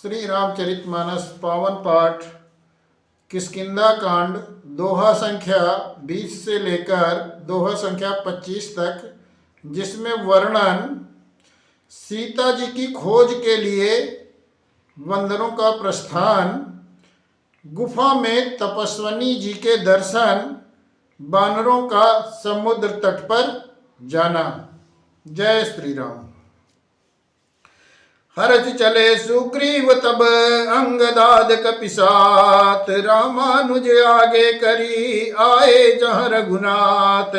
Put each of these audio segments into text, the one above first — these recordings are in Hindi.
श्री रामचरितमानस पावन पाठ किष्किंधा कांड दोहा संख्या 20 से लेकर दोहा संख्या 25 तक, जिसमें वर्णन सीता जी की खोज के लिए बंदरों का प्रस्थान, गुफा में तपस्विनी जी के दर्शन, बानरों का समुद्र तट पर जाना। जय श्री राम। हरष चले सुग्रीव तब अंगदाद कपिसात, रामानुज आगे करी आए जहाँ रघुनाथ।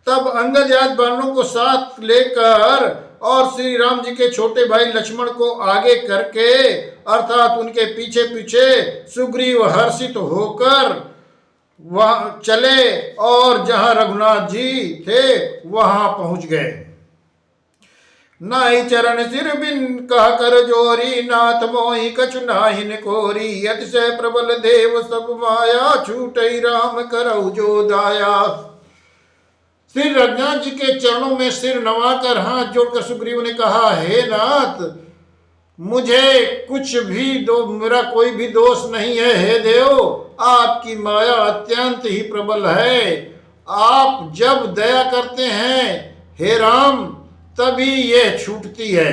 तब अंगद आदि बानरों को साथ लेकर और श्री राम जी के छोटे भाई लक्ष्मण को आगे करके, अर्थात उनके पीछे पीछे सुग्रीव हर्षित होकर वहां चले और जहां रघुनाथ जी थे वहां पहुंच गए। नाई चरण सिर बिन कह कर जोरी, नाथ मोहि कछु नाहिन कोरी। अतिशय प्रबल देव सब माया, छूटई राम करऊ जो दाया। श्री रघुनाथ जी के चरणों में सिर नवाकर हाथ जोड़कर सुग्रीव ने कहा, हे नाथ, मुझे कुछ भी मेरा कोई भी दोष नहीं है। हे देव, आपकी माया अत्यंत ही प्रबल है। आप जब दया करते हैं हे राम, तभी यह छूटती है।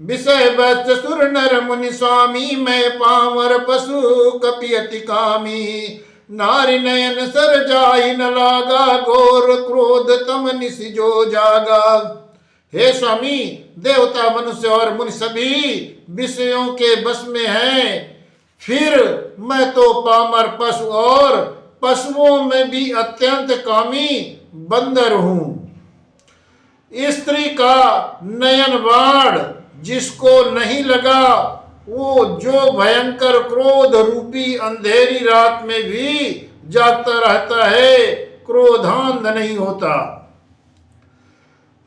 विषय बस्त सुर नर मुनि स्वामी, मैं पामर पशु कपि अति कामी। नारी नयन सर जाई न लागा, घोर क्रोध तम निसि जो जागा। हे स्वामी, देवता मनुष्य और मुनि सभी विषयों के बस में हैं, फिर मैं तो पामर पशु और पशुओं में भी अत्यंत कामी बंदर हूं। स्त्री का नयन बाण जिसको नहीं लगा, वो जो भयंकर क्रोध रूपी अंधेरी रात में भी जागता रहता है, क्रोधांध नहीं होता।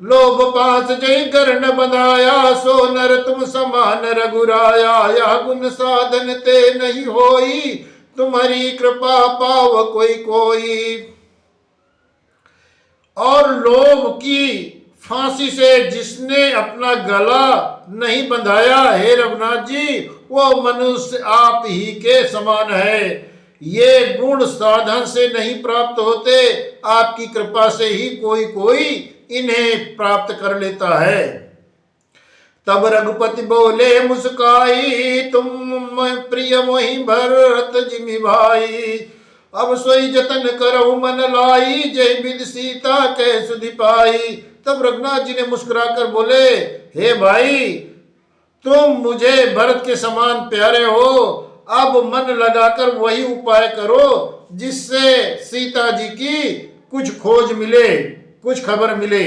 लोभ पास जय गर्न बंधाया, सो नर तुम समान रघुराया। यह गुण साधन ते नहीं होई, तुम्हारी कृपा पाव कोई कोई। और लोभ की फांसी से जिसने अपना गला नहीं बंधाया, हे रघुनाथ जी, वो मनुष्य आप ही के समान है। ये गुण साधन से नहीं प्राप्त होते, आपकी कृपा से ही कोई कोई इन्हें प्राप्त कर लेता है। तब रघुपति बोले मुस्काई, तुम प्रिय मोहि भरत जिमि भाई। अब सोई जतन करहु मन लाई, जय विधि सीता कै सुधि पाई। तब रघुनाथ जी ने मुस्कुराकर बोले, हे भाई, तुम मुझे भरत के समान प्यारे हो। अब मन लगाकर वही उपाय करो जिससे सीता जी की कुछ खोज मिले, कुछ खबर मिले।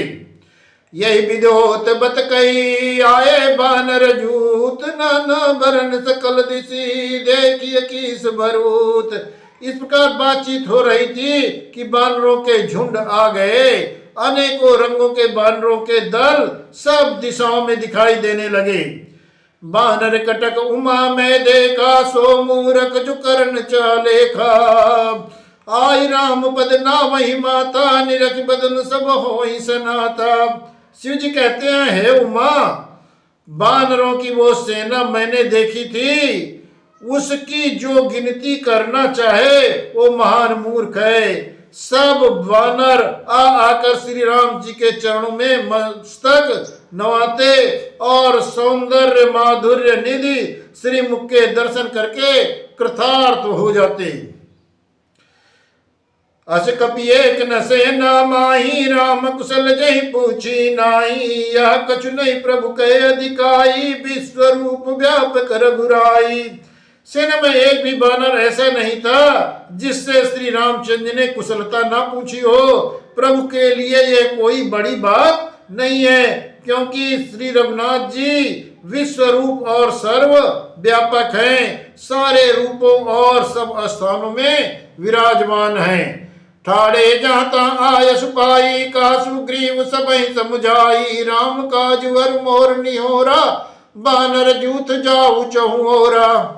यही विधोत बत कही आए बानर जूत, नाना भरन सकल दिशि देखिए किस भरूत। इस प्रकार बातचीत हो रही थी कि बानरों के झुंड आ गए। अनेकों रंगों के बानरों के दल सब दिशाओं में दिखाई देने लगे। बानर कटक उमा में देखा, सो मूरख जो करण चालेखा। आई राम पद ना वही माता, निरख बदन सब होई सनाता। शिव जी कहते हैं, हे उमा, बानरों की वो सेना मैंने देखी थी, उसकी जो गिनती करना चाहे वो महान मूर्ख है। सब वानर आकर श्री राम जी के चरणों में मस्तक नवाते और सौंदर्य माधुर्य निधि श्री मुख के दर्शन करके कृतार्थ हो जाते। अस कपि एक न सेना माही, राम कुशल जहि पूछी नाई। यह कछु नहीं प्रभु के अधिकाई, विश्व रूप व्यापक रघुराई। सेना में एक भी बानर ऐसा नहीं था जिससे श्री रामचंद्र ने कुशलता ना पूछी हो। प्रभु के लिए यह कोई बड़ी बात नहीं है, क्योंकि श्री रघुनाथ जी विश्व रूप और सर्व व्यापक हैं, सारे रूपों और सब स्थानों में विराजमान हैं। ठाड़े जहाँ तहाँ आय सुपाई, का सुग्रीव सबहि समुझाई। राम काज वर मोर निहोरा, बानर जूथ जाऊ चहु ओरा।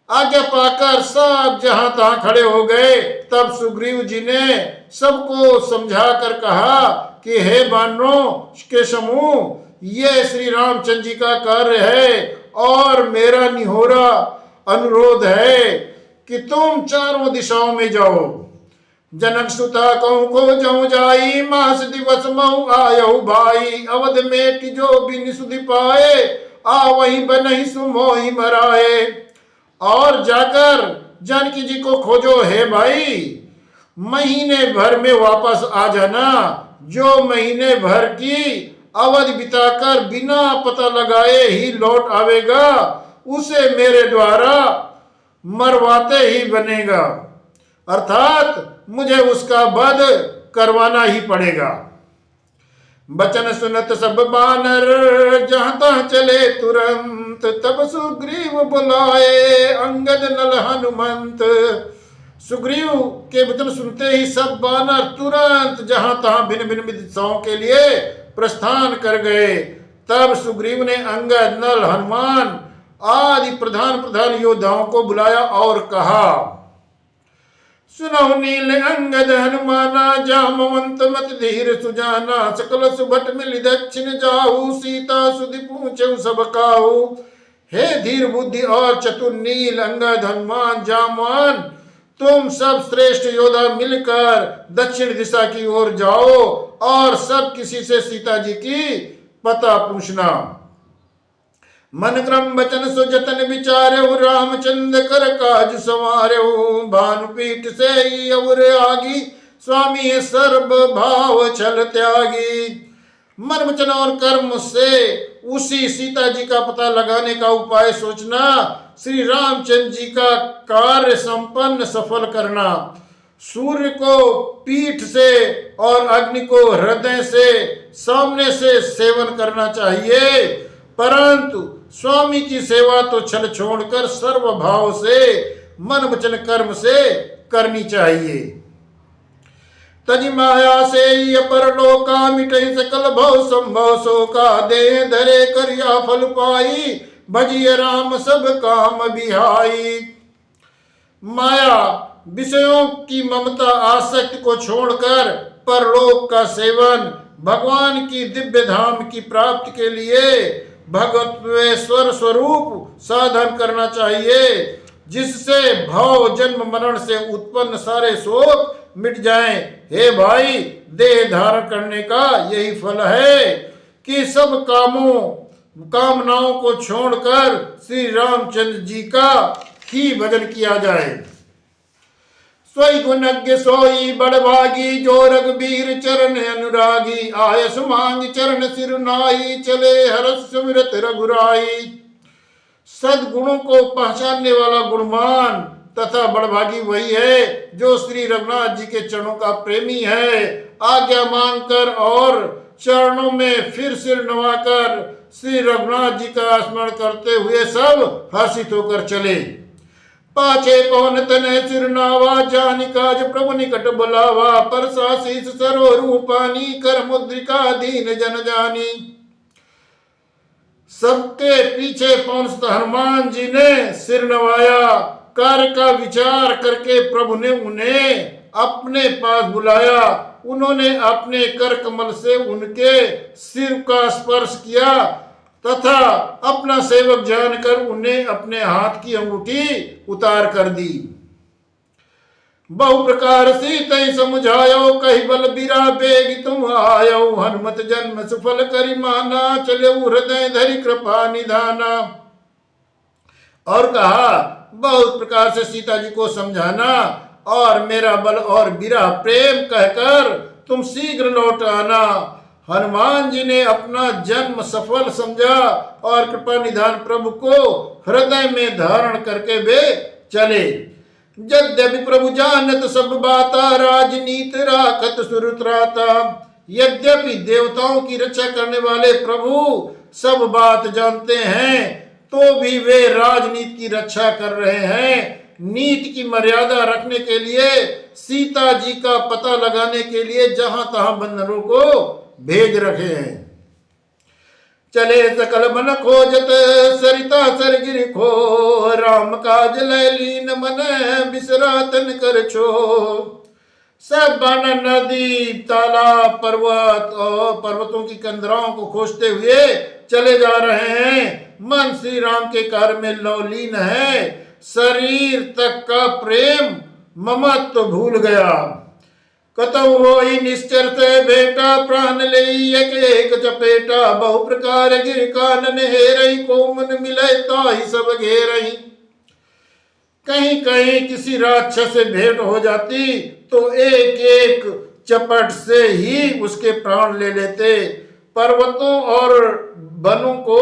आज्ञा पाकर सब जहां तहां खड़े हो गए। तब सुग्रीव जी ने सबको समझा कर कहा कि हे बानरों के समूह, ये श्री रामचंद्र जी का कार्य है और मेरा निहोरा अनुरोध है कि तुम चारों दिशाओं में जाओ। जनक सुता कहूँ को जाऊं जाई, मास दिवस मऊ आयऊ भाई, अवध में जो बिन सुधि पाए, आ वही बनही सुमोही मराए। और जाकर जानकी जी को खोजो हे भाई, महीने भर में वापस आ जाना। जो महीने भर की अवधि बिताकर बिना पता लगाए ही लौट आवेगा, उसे मेरे द्वारा मरवाते ही बनेगा, अर्थात मुझे उसका वध करवाना ही पड़ेगा। बचन सुनत सब बानर, जहां तहां चले तुरंत, तब सुग्रीव बुलाए अंगद नल हनुमंत। सुग्रीव के वचन सुनते ही सब बानर तुरंत जहां तहां भिन्न भिन्न दिशाओं के लिए प्रस्थान कर गए। तब सुग्रीव ने अंगद, नल, हनुमान आदि प्रधान प्रधान योद्धाओं को बुलाया और कहा, सुनो नील अंगद हनुमाना, जामवंत मत धीर सुजाना, सकल सुभट मिल दक्षिण जाहू, सीता सुधि पूछे सब काहू। हे धीर बुद्धि और चतुर नील, अंगद, हनुमान, जामवान, तुम सब श्रेष्ठ योद्धा मिलकर दक्षिण दिशा की ओर जाओ और सब किसी से सीता जी की पता पूछना। मन क्रम वचन सो जतन विचार्यो, रामचंद्र कर काज संवार्यो, भानुपीठ से ही और आगी, स्वामी सर्व भाव छल त्यागी। मन वचन और कर्म से उसी सीता जी का पता लगाने का उपाय सोचना, श्री रामचंद्र जी का कार्य संपन्न सफल करना। सूर्य को पीठ से और अग्नि को हृदय से सामने से सेवन करना चाहिए, परंतु स्वामी की सेवा तो छल छोड़कर सर्व भाव से मन वचन कर्म से करनी चाहिए। तज माया से परलोका, मिटे सकल भव संभव शोका, देह धरे करिया फल पाई, भजिय राम सब काम बिहाई। माया विषयों की ममता आसक्ति को छोड़कर परलोक का सेवन, भगवान की दिव्य धाम की प्राप्ति के लिए भगवत्वेश्वर स्वरूप साधन करना चाहिए, जिससे भव जन्म मरण से उत्पन्न सारे शोक मिट जाएं। हे भाई, देह धारण करने का यही फल है कि सब कामनाओं को छोड़कर श्री रामचंद्र जी का ही भजन किया जाए। सोई गुणज्ञ सोई बड़भागी, जो रघुबीर चरण अनुरागी, आयस मांग चरण सिरुनाई, चले हरस सुमिरत रघुराई। सद्गुणों को पहचानने वाला गुणवान तथा बड़भागी वही है जो श्री रघुनाथ जी के चरणों का प्रेमी है। आज्ञा मांगकर और चरणों में फिर सिर नवाकर श्री रघुनाथ जी का स्मरण करते हुए सब हर्षित होकर चले। पाछे पवन तनय सिरनावा, जानि काज प्रभु निकट बुलावा, परसा शीस सरो रूपानी, कर मुद्रिका दीन जन जानी। सबके पीछे पहुंचते हनुमान जी ने सिर नवाया। कार्य का विचार करके प्रभु ने उन्हें अपने पास बुलाया। उन्होंने अपने कर कमल से उनके सिर का स्पर्श किया तथा अपना सेवक जानकर उन्हें अपने हाथ की अंगूठी उतार कर दी। बहु प्रकार से तय समझायो, कही बल बिरा बेग तुम आयो, हनुमत जन्म सुफल करी माना, चले हृदय धरि कृपा निधाना। और कहा, बहुत प्रकार से सीता जी को समझाना और मेरा बल और बिरा प्रेम कहकर तुम शीघ्र लौट आना। हनुमान जी ने अपना जन्म सफल समझा और कृपा निधान प्रभु को हृदय में धारण करके वे चले। यद्यपि प्रभु जानत सब बाता, राजनीत राखत सुरत्राता। यद्यपि देवताओं की रक्षा करने वाले प्रभु सब बात जानते हैं, तो भी वे राजनीति की रक्षा कर रहे हैं। नीति की मर्यादा रखने के लिए, सीता जी का पता लगाने के लिए जहां तहां बंदरों को भेज रखे हैं। चले सकल मन खोजत, सरिता सरगिर खो, राम काज लैलीन मन, बिसरा तन कर छो। सब बानर नदी, तालाब, पर्वत और पर्वतों की कंदराओं को खोजते हुए चले जा रहे हैं। मन श्री राम के कार्य में लवलीन है, शरीर तक का प्रेम ममत्व भूल गया। कतौ होई निश्चर से बेटा, प्राण ले एक एक चपेटा, बहु प्रकार गिर कानन हेरई, को मन मिले ताहि सब घेरई। कहीं कहीं किसी राक्षस से भेंट हो जाती तो एक एक चपट से ही उसके प्राण ले लेते। पर्वतों और वनों को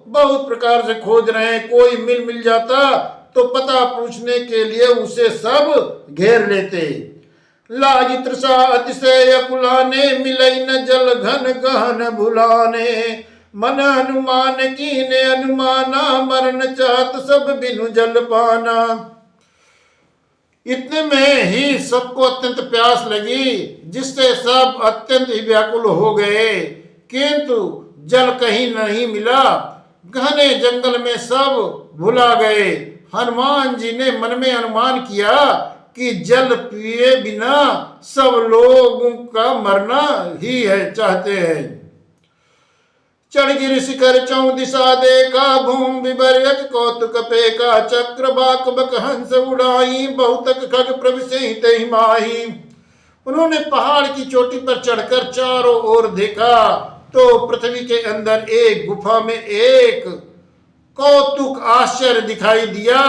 बहुत प्रकार से खोज रहे हैं, कोई मिल जाता तो पता पूछने के लिए उसे सब घेर लेते। लागी तृषा अतिशय अकुलाने, मिलई न जल घन गहन भुलाने, मन अनुमान कीने अनुमाना, मरण चाहत सब बिनु जल पाना। इतने में ही सबको अत्यंत प्यास लगी, जिससे सब अत्यंत ही व्याकुल हो गए, किंतु जल कहीं नहीं मिला। घने जंगल में सब भुला गए। हनुमान जी ने मन में अनुमान किया कि जल पिए बिना सब लोगों का मरना ही है चाहते हैं। चढ़ गिर शिखर चौ दिशा देखा, भूम विपर्यक कौतुक पेका, चक्र बाक बक हंस उड़ाई, बहुतक खग प्रविशें तहि माही। उन्होंने पहाड़ की चोटी पर चढ़कर चारों ओर देखा तो पृथ्वी के अंदर एक गुफा में एक कौतुक आश्चर्य दिखाई दिया।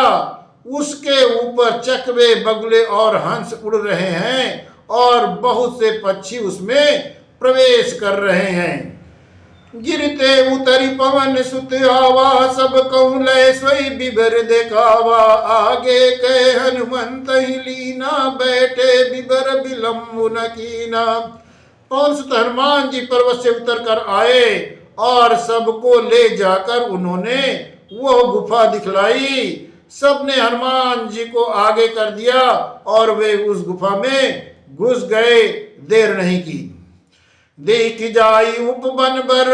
उसके ऊपर चकवे बगुले और हंस उड़ रहे हैं और बहुत से पक्षी उसमें प्रवेश कर रहे हैं। गिरते उतरी पवन सुत आवा, सब कहूँ लय सोई बिबर देखावा, आगे कहे हनुमंत ही लीना, बैठे बिबर बिलम्बु न कीना। पवन सुत हनुमान जी पर्वत से उतर कर आए और सबको ले जाकर उन्होंने वो गुफा दिखलाई। सबने हनुमान जी को आगे कर दिया और वे उस गुफा में घुस गए। देर नहीं की। देख जाई उपवन बर,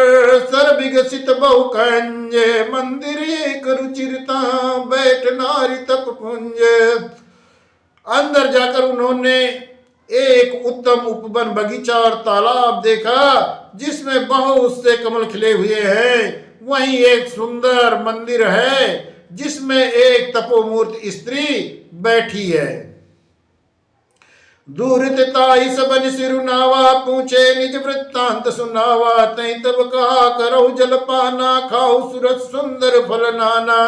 सर विकसित बहुकंज, मंदिर एक रुचिरता, बैठ नारी तप पुंज। अंदर जाकर उन्होंने एक उत्तम उपवन बगीचा और तालाब देखा, जिसमें बहुत से कमल खिले हुए हैं। वहीं एक सुंदर मंदिर है, जिसमें एक तपोमूर्त स्त्री बैठी है। दूर ताई सबन सिरुनावा, पूछे निज वृत्तांत सुनावा, तई तब कहा करो जल पाना, खाओ सूरज सुंदर फल नाना।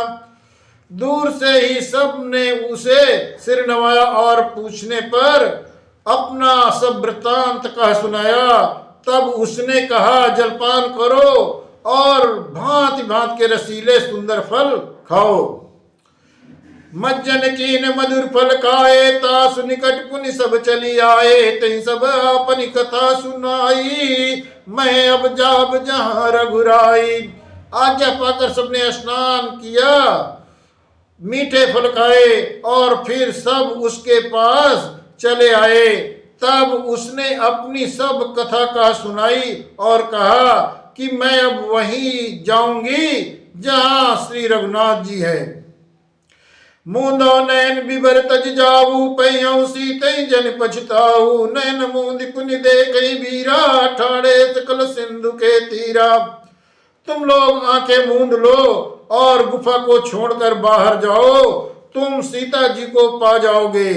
दूर से ही सब ने उसे सिर नवाया और पूछने पर अपना सब वृत्तांत कहा सुनाया। तब उसने कहा जलपान करो और भांति भांति के रसीले सुंदर फल खाओ। मज्जन कीन मधुर फल खाए, तासु निकट पुनि सब चली आए, तई सब अपनी कथा सुनाई, मैं अब जाब जहां रघुराई। आज्ञा पाकर सबने स्नान किया, मीठे फल खाए और फिर सब उसके पास चले आए। तब उसने अपनी सब कथा कहा सुनाई और कहा कि मैं अब वहीं जाऊंगी जहां श्री रघुनाथ जी है। मूंदो नैन बिबर तज जाऊ, पैयऊ सीतई जन पछताऊ, नैन मूंद पुनि देखई वीरा, ठाड़े सकल सिंधु के तीरा। तुम लोग आंखें मूंद लो और गुफा को छोड़कर बाहर जाओ, तुम सीता जी को पा जाओगे।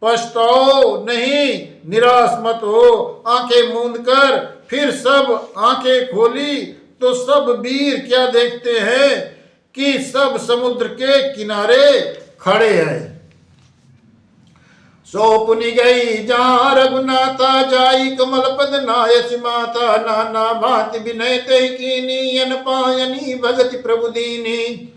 पछताओ नहीं, निराश मत हो। आंखें मूंद कर फिर सब आंखें खोली तो सब वीर क्या देखते हैं कि सब समुद्र के किनारे खड़े हैं। सो पुनि गई जहां रघुनाथा, जाई कमल पद नायस माता, नाना भांति विनय तहि कीनी, अन पायनी भगति प्रभु दीनी।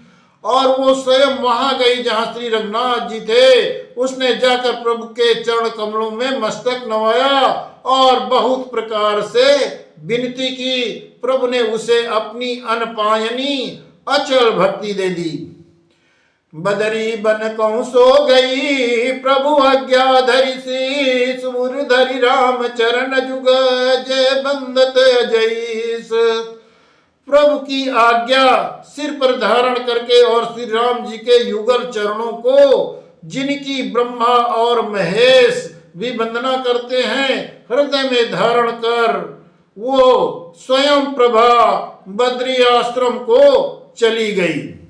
और वो स्वयं वहां गई जहां श्री रघुनाथ जी थे। उसने जाकर प्रभु के चरण कमलों में मस्तक नवाया और बहुत प्रकार से विनती की। प्रभु ने उसे अपनी अनपायनी अचल भक्ति दे दी। बदरी बन कहूं सो गई, प्रभु आज्ञा धरि शीस, सुर धरि राम चरण जुग, जय बंदत अजईस। प्रभु की आज्ञा सिर पर धारण करके और श्री राम जी के युगल चरणों को, जिनकी ब्रह्मा और महेश भी वंदना करते हैं, हृदय में धारण कर वो स्वयं प्रभा बद्री आश्रम को चली गई।